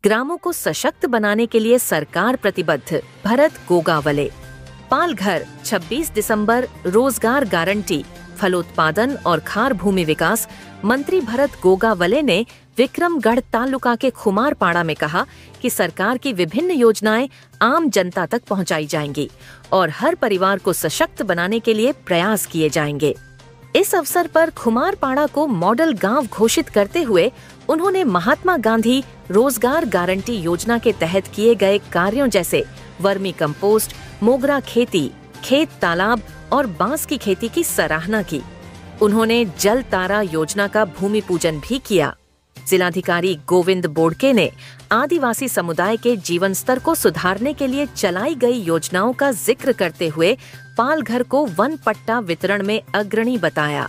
ग्रामों को सशक्त बनाने के लिए सरकार प्रतिबद्ध। भरत गोगावले। पालघर 26 दिसंबर। रोजगार गारंटी, फलोत्पादन और खार भूमि विकास मंत्री भरत गोगावले ने विक्रमगढ़ तालुका के खुमारपाड़ा में कहा कि सरकार की विभिन्न योजनाएं आम जनता तक पहुंचाई जाएंगी और हर परिवार को सशक्त बनाने के लिए प्रयास किए जाएंगे। इस अवसर पर खुमारपाड़ा को मॉडल गांव घोषित करते हुए उन्होंने महात्मा गांधी रोजगार गारंटी योजना के तहत किए गए कार्यों जैसे वर्मी कंपोस्ट, मोगरा खेती, खेत तालाब और बांस की खेती की सराहना की। उन्होंने जल तारा योजना का भूमि पूजन भी किया। जिलाधिकारी गोविंद बोडके ने आदिवासी समुदाय के जीवन स्तर को सुधारने के लिए चलाई गई योजनाओं का जिक्र करते हुए पालघर को वन पट्टा वितरण में अग्रणी बताया।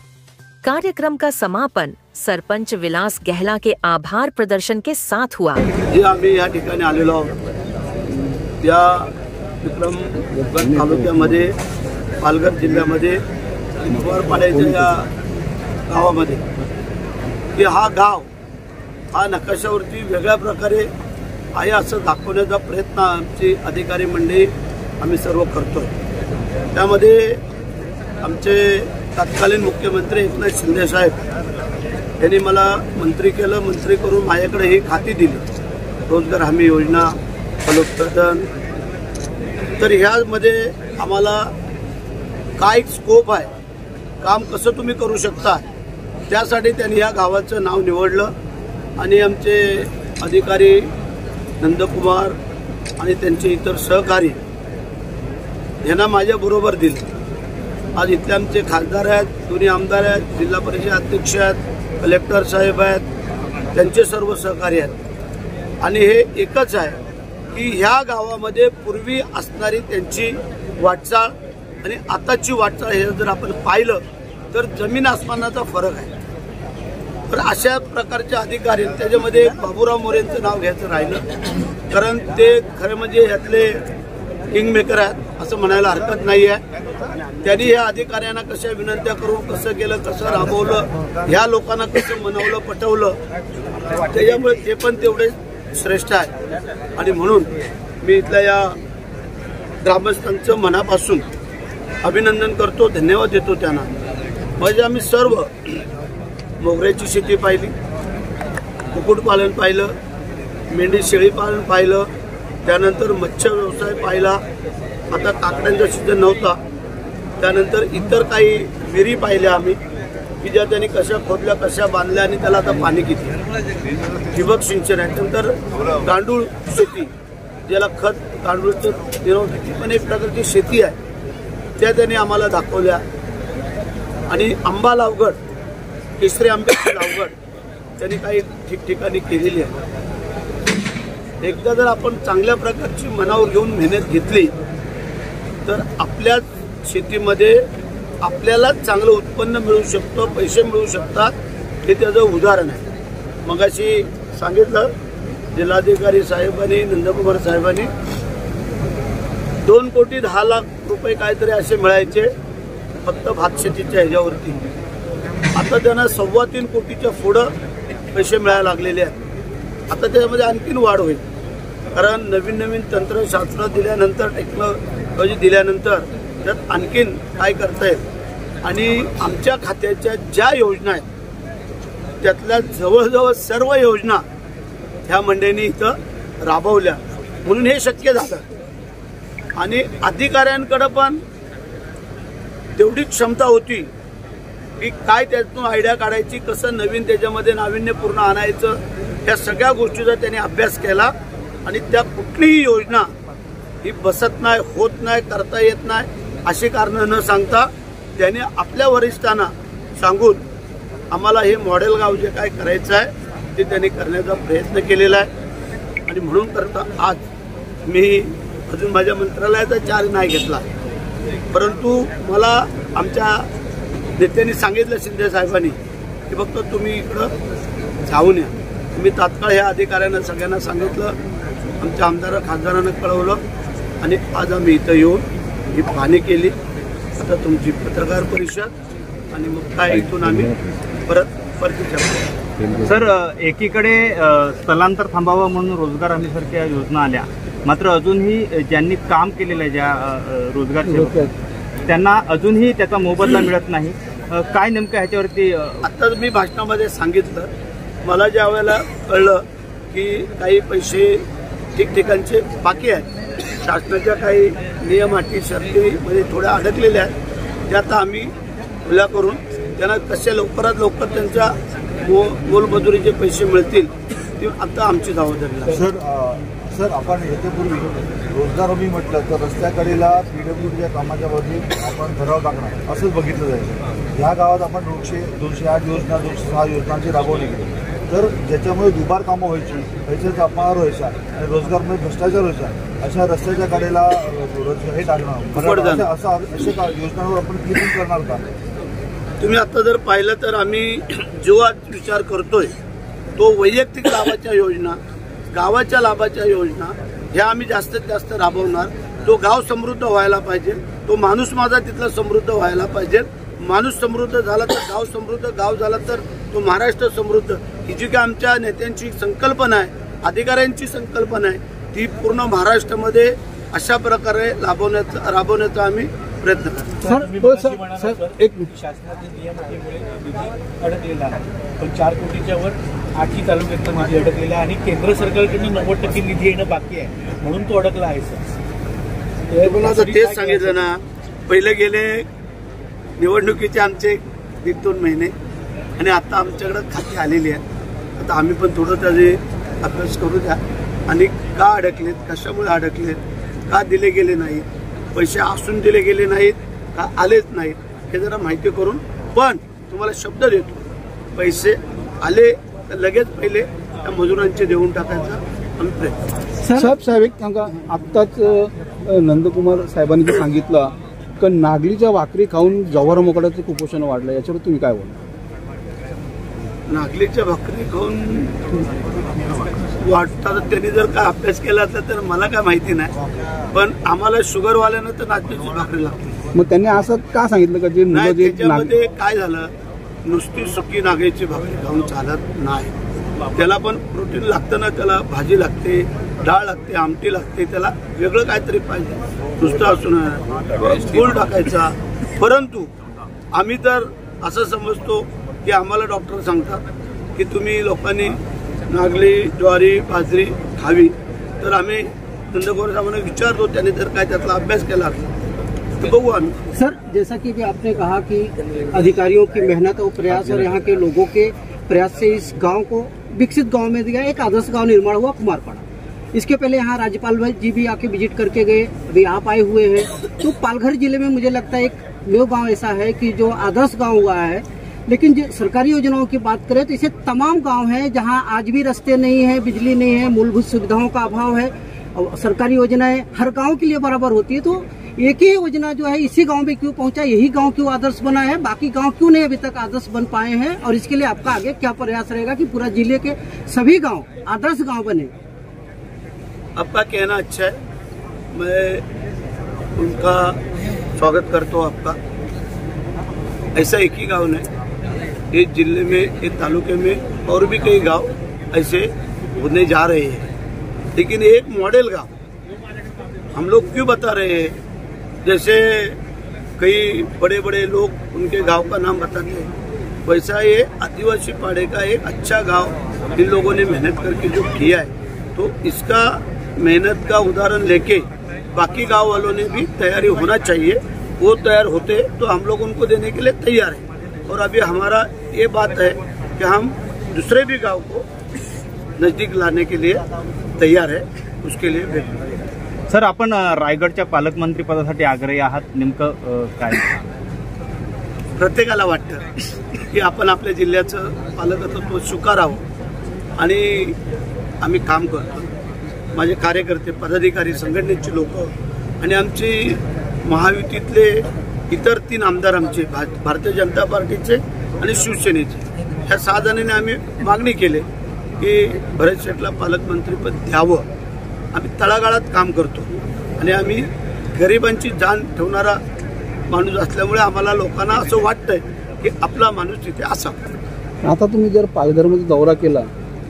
कार्यक्रम का समापन सरपंच विलास गहला के आभार प्रदर्शन के साथ हुआ। आम्ही या ठिकाणी आलेलो आहोत। या विक्रमगढ़ तालुक्यामध्ये पालघर जिल्ह्यामध्ये खुमारपाड्याच्या या गावामध्ये की हा गाव हा नकाशावरती वेगळ्या प्रकारे आहे असं दाखवण्याचा प्रयत्न आमची अधिकारी मंडळी आम्ही सर्व करतोय। त्यामध्ये आमचे तत्कालीन मुख्यमंत्री एकनाथ शिंदे साहेब यांनी मला मंत्री केलं। मंत्री करून माझ्याकडे ही खाती दिली, रोजगार हमी योजना, फलोत्पादन। तर ह्यामध्ये आम्हाला काय स्कोप आहे, काम कसं तुम्ही करू शकता, त्यासाठी त्यांनी या गावाचं नाव निवडलं आणि आमचे अधिकारी नंदकुमार आणि त्यांचे इतर सहकारी यांना माझ्याबरोबर दिले। आज इथले आमचे खासदार आहेत, दोन्ही आमदार आहेत, जिल्हा परिषद अध्यक्ष आहेत, कलेक्टर साहेब आहेत, त्यांचे सर्व सहकारी आहेत। आणि हे एकच आहे की ह्या गावामध्ये पूर्वी असणारी त्यांची वाटचाल आणि आताची वाटचाल हे जर आपण पाहिलं तर जमीन आसमानाचा फरक आहे। तर अशा प्रकारचे अधिकारी, त्याच्यामध्ये बाबूराव मोरेंचं नाव घ्यायचं राहिलं, कारण ते खरे म्हणजे यातले किंगमेकर आहेत असं म्हणायला हरकत नाही आहे। त्यांनी या अधिकाऱ्यांना कशा विनंत्या करून कसं केलं, कसं राबवलं, ह्या लोकांना कसं मनवलं, पटवलं, त्याच्यामुळे ते पण तेवढे श्रेष्ठ आहे। आणि म्हणून मी इथल्या या ग्रामस्थांचं मनापासून अभिनंदन करतो, धन्यवाद देतो त्यांना। म्हणजे आम्ही सर्व मोगऱ्याची शेती पाहिली, कुक्कुटपालन पाहिलं, मेंढी शेळी पालन पाहिलं, त्यानंतर मत्स्य व्यवसाय पाहिला। आता काकड्यांचा सीजन नव्हता, त्यानंतर इतर काही विहिरी पाहिल्या आम्ही की ज्या त्यांनी कशा खोदल्या, कशा बांधल्या आणि त्याला आता पाणी किती, ठिबक सिंचन आहे। नंतर गांडूळ शेती, ज्याला खत गांडूळचं निर्वहन पण एक प्रकारची शेती आहे, त्या त्यांनी आम्हाला दाखवल्या। आणि आंबा लावगड, केसरी आंब्याची लावगड त्यांनी काही ठिकठिकाणी केलेली आहे। एकदा जर आपण चांगल्या प्रकारची मनावर घेऊन मेहनत घेतली तर आपल्या शेतीमध्ये आपल्याला चांगलं उत्पन्न मिळू शकतं, पैसे मिळू शकतात, हे त्याचं उदाहरण आहे। मगाशी सांगितलं जिल्हाधिकारी साहेबांनी, नंदकुमार साहेबांनी 2,10,00,000 रुपये काहीतरी असे मिळायचे फक्त भात शेतीच्या ह्याच्यावरती। आता त्यांना 3.25 कोटीच्या पुढं पैसे मिळायला लागलेले आहेत। आता त्याच्यामध्ये आणखीन वाढ होईल, कारण नवीन नवीन तंत्रशास्त्र दिल्यानंतर, टेक्नॉलॉजी दिल्यानंतर त्यात आणखीन काय करता येईल। आणि आमच्या खात्याच्या ज्या योजना आहेत त्यातल्या जवळजवळ सर्व योजना ह्या मंडळींनी इथं राबवल्या, म्हणून हे शक्य झालं। आणि अधिकाऱ्यांकडे पण तेवढी क्षमता होती की काय त्यातून आयडिया काढायची, कसं नवीन त्याच्यामध्ये नाविन्यपूर्ण आणायचं, ह्या सगळ्या गोष्टीचा त्यांनी अभ्यास केला। आणि त्या कुठलीही योजना ही बसत नाही, होत नाही, करता येत नाही अशी कारणं न सांगता त्यांनी आपल्या वरिष्ठांना सांगून आम्हाला हे मॉडेल गाव जे काय करायचं आहे ते त्यांनी करण्याचा प्रयत्न केलेला आहे। आणि म्हणून करता आज मी अजून माझ्या मंत्रालयाचा चार्ज नाही घेतला, परंतु मला आमच्या नेत्यांनी सांगितलं, शिंदे साहेबांनी, की फक्त तुम्ही इकडं जाऊन या। मी तात्काळ ह्या अधिकाऱ्यांना सगळ्यांना सांगितलं, आमच्या आमदार खासदारांना कळवलं आणि आज आम्ही इथं येऊन ही पाहणी केली। आता तुमची पत्रकार परिषद आणि मग काय इथून आम्ही परत परतीच्या सर, एकीकडे स्थलांतर थांबावं म्हणून रोजगार हमीसारख्या योजना आल्या, मात्र अजूनही ज्यांनी काम केलेलं आहे, ज्या रोजगार सेवक, त्यांना अजूनही त्याचा मोबदला मिळत नाही. काय नेमकं ह्याच्यावरती? आता मी भाषणामध्ये सांगितलं, मला ज्या वेळेला कळलं की काही पैसे ठिकठिकाणचे बाकी आहेत, शासनाच्या काही नियम अटी शर्तीमध्ये थोड्या अडकलेल्या आहेत, त्या आता आम्ही खुल्या करून त्यांना कसे लवकरात लवकर त्यांच्या मोलमजुरीचे पैसे मिळतील ती आता आमची जबाबदारी. सर, आपण याच्यापूर्वी रोजगार हमी म्हटलं तर रस्त्याकडेला PWDच्या कामाच्या बाबतीत आपण ठराव टाकणार असंच बघितलं जायचं. ह्या गावात आपण 208 योजना 206 योजनांची राबवली गेली, तर ज्याच्यामुळे दुबार कामं व्हायची, पैशाचा अपहार व्हायचा आणि रोजगारमध्ये भ्रष्टाचार व्हायचा, अशा रस्त्याच्या कडेला हे टाकणं अशा योजनांवर आपण क्लिनिंग करणार का? तुम्ही आता जर पाहिलं तर आम्ही जो आज विचार करतोय तो वैयक्तिक लाभाच्या योजना, गावाच्या लाभाच्या योजना ह्या आम्ही जास्तीत जास्त राबवणार. तो गाव समृद्ध व्हायला पाहिजे, तो माणूस माझा तिथला समृद्ध व्हायला पाहिजे. माणूस समृद्ध झाला तर गाव समृद्ध, गाव झाला तर तो महाराष्ट्र समृद्ध. ही जी काय आमच्या नेत्यांची संकल्पना आहे, अधिकाऱ्यांची संकल्पना आहे, ती पूर्ण महाराष्ट्रामध्ये अशा प्रकारे राबवण्याचा आम्ही प्रयत्न करतो. सर, एक शासनाचे नियम अटीमुळे निधी अडकलेला आहे, पण 4 कोटीच्या वर 8 तालुक्यातला निधी अडकलेला आहे आणि केंद्र सरकारकडून 90% निधी येणं बाकी आहे, म्हणून तो अडकला आहे. सर, तेच सांगितलं ना, पहिले गेले निवडणुकीचे आमचे 1-2 महिने आणि आता आमच्याकडे खाती आलेली आहे. आता आम्ही पण थोडं त्याचे अभ्यास करू द्या आणि का अडकलेत, कशामुळे अडकलेत, का दिले गेले नाहीत, पैसे असून दिले गेले नाहीत का आलेच नाहीत, हे जरा माहिती करून. पण तुम्हाला शब्द देतो, पैसे आले तर लगेच पहिले त्या मजुरांचे देऊन टाकायचा आम्ही प्रयत्न. साहेब एक सांगा, आत्ताच नंदकुमार साहेबांनी सांगितलं की नागलीच्या भाकरी खाऊन जव्हार मोकळ्याचं कुपोषण वाढलं, याच्यावर तुम्ही काय बोलता? नागलीच्या भाकरी खाऊन वाटतात, त्यांनी जर काय अभ्यास केला असला तर मला काय माहिती नाही, पण आम्हाला शुगरवाल्यांना तर नागलीची भाकरी लागते. मग त्यांनी असं का सांगितलं का? त्याच्यामध्ये काय झालं, नुसती सुकी नागलीची भाकरी खाऊन चालत नाही, त्याला पण प्रोटीन लागतं ना, त्याला भाजी लागते, डाळ लागते, आमटी लागते, त्याला वेगळं काहीतरी पाहिजे, नुसतं असून गुळ टाकायचा. परंतु आम्ही तर असं समजतो की आम्हाला डॉक्टर सांगतात की तुम्ही लोकांनी नागली, ज्वारी, बाजरी खावी, तर आम्ही नंदकुमार साहेबांना विचारतो, त्याने जर काय त्यातला अभ्यास केला तो बघू आम्ही. सर, जैसा कि भी आपने कहा कि अधिकारियों की मेहनत और प्रयास और यहाँ के लोगों के प्रयास से इस गांव को विकसित गांव में दिया, एक आदर्श गांव निर्माण हुआ कुमारपाड़ा. इसके पहले यहाँ राज्यपाल भाई जी भी आके विजिट करके गए, अभी आप आए हुए हैं. तो पालघर जिले में मुझे लगता है एक वो गाँव ऐसा है कि जो आदर्श गाँव हुआ है. लेकिन जो सरकारी योजनाओं की बात करें तो ऐसे तमाम गांव हैं जहां आज भी रास्ते नहीं है, बिजली नहीं है, मूलभूत सुविधाओं का अभाव है. और सरकारी योजनाएं हर गांव के लिए बराबर होती है, तो एक ही योजना जो है इसी गांव में क्यों पहुंचा, यही गांव क्यों आदर्श बना है, बाकी गांव क्यों नहीं अभी तक आदर्श बन पाए हैं, और इसके लिए आपका आगे क्या प्रयास रहेगा कि पूरा जिले के सभी गांव आदर्श गांव बने? आपका कहना अच्छा है, मैं उनका स्वागत करता हूँ आपका. ऐसा एक ही गाँव नहीं, इस जिले में, इस तालुके में और भी कई गांव ऐसे होने जा रहे हैं, लेकिन एक मॉडल गांव हम लोग क्यों बता रहे हैं? जैसे कई बड़े बड़े लोग उनके गांव का नाम बताते हैं, वैसा ये आदिवासी पाड़े का एक अच्छा गांव इन लोगों ने मेहनत करके जो किया है, तो इसका मेहनत का उदाहरण लेके बाकी गांव वालों ने भी तैयारी होना चाहिए. वो तैयार होते तो हम लोग उनको देने के लिए तैयार हैं. और अभी हमारा ये बात है कि हम दूसरे भी गांव को नजदीक लाने के लिए तैयार है, उसके लिए. सर, आपण रायगडच्या पालकमंत्री पदासाठी आग्रही आहात, नेमकं काय? प्रत्येकाला वाटतं की आपण आपल्या जिल्ह्याचं पालकत्व स्वीकारावं आणि आम्ही काम करतो. माझे कार्यकर्ते, पदाधिकारी, संघटनेचे लोक आणि आमची महायुतीतले इतर 3 आमदार आमचे भारतीय जनता पार्टीचे आणि शिवसेनेचे, ह्या 6 जणांनी आम्ही मागणी केली की भरत शेठला पालकमंत्रीपद द्यावं. आम्ही तळागाळात काम करतो आणि आम्ही गरिबांची जाण ठेवणारा माणूस असल्यामुळे आम्हाला लोकांना असं वाटतंय की आपला माणूस तिथे असावा. आता तुम्ही जर पालघरमध्ये दौरा केला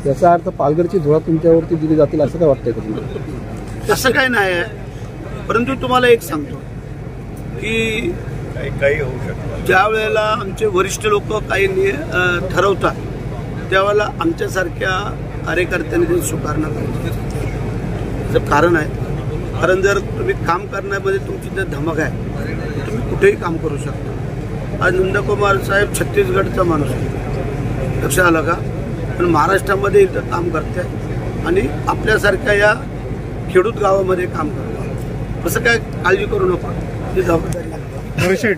याचा अर्थ पालघरची धुळा तुमच्यावरती दिली जातील असं काय वाटतंय का तुम्हाला? तसं काही नाही आहे, परंतु तुम्हाला एक सांगतो की काही होऊ शकतं. ज्या वेळेला आमचे वरिष्ठ लोक काही ठरवतात त्यावेळेला आमच्यासारख्या कार्यकर्त्यांनी ते स्वीकारणं पाहिजे. त्याचं कारण आहे, कारण जर तुम्ही काम करण्यामध्ये तुमची जर धमक आहे तुम्ही कुठेही काम करू शकता. आज नंदकुमार साहेब छत्तीसगडचा माणूस आहे, लक्षात आलं का, पण महाराष्ट्रामध्ये इथं काम करते आणि आपल्यासारख्या या खेडूत गावामध्ये काम करतात. असं काय काळजी करू नका, ती जबाबदारी आहे.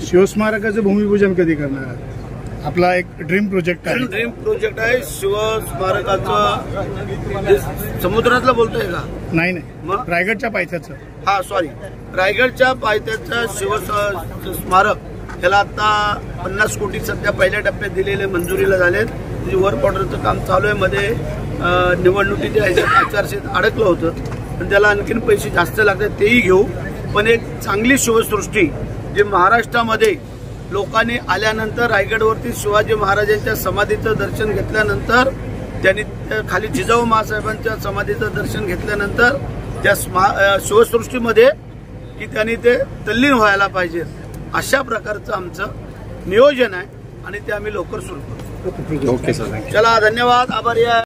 शिवस्मारकाचं भूमिपूजन कधी करणार? आपला एक ड्रीम प्रोजेक्ट आहे. ड्रीम प्रोजेक्ट आहे शिवस्मारकाचं. समुद्रातलं बोलतोय का? नाही मग? रायगडच्या पायथ्याचं. हा सॉरी, रायगडच्या पायथ्याचं शिवस्मारक ह्याला आता 50 कोटी सध्या पहिल्या टप्प्यात दिलेले मंजुरीला झालेत. म्हणजे वर्क ऑर्डरचं काम चालू आहे. मध्ये निवडणुकीच्या ह्याच्यात आचारसंहिता अडकलं होतं, पण त्याला आणखीन पैसे जास्त लागतात, तेही घेऊ. पण एक चांगली शिवसृष्टी जी महाराष्ट्रामध्ये लोकांनी आल्यानंतर रायगडवरती शिवाजी महाराजांच्या समाधीचं दर्शन घेतल्यानंतर, त्यांनी खाली जिजाऊ महासाहेबांच्या समाधीचं दर्शन घेतल्यानंतर त्या शिवसृष्टीमध्ये की त्यांनी ते तल्लीन व्हायला पाहिजे, अशा प्रकारचं आमचं नियोजन आहे आणि ते आम्ही लवकर सुरू करू. Okay sir. चला, धन्यवाद, आभारी आहे.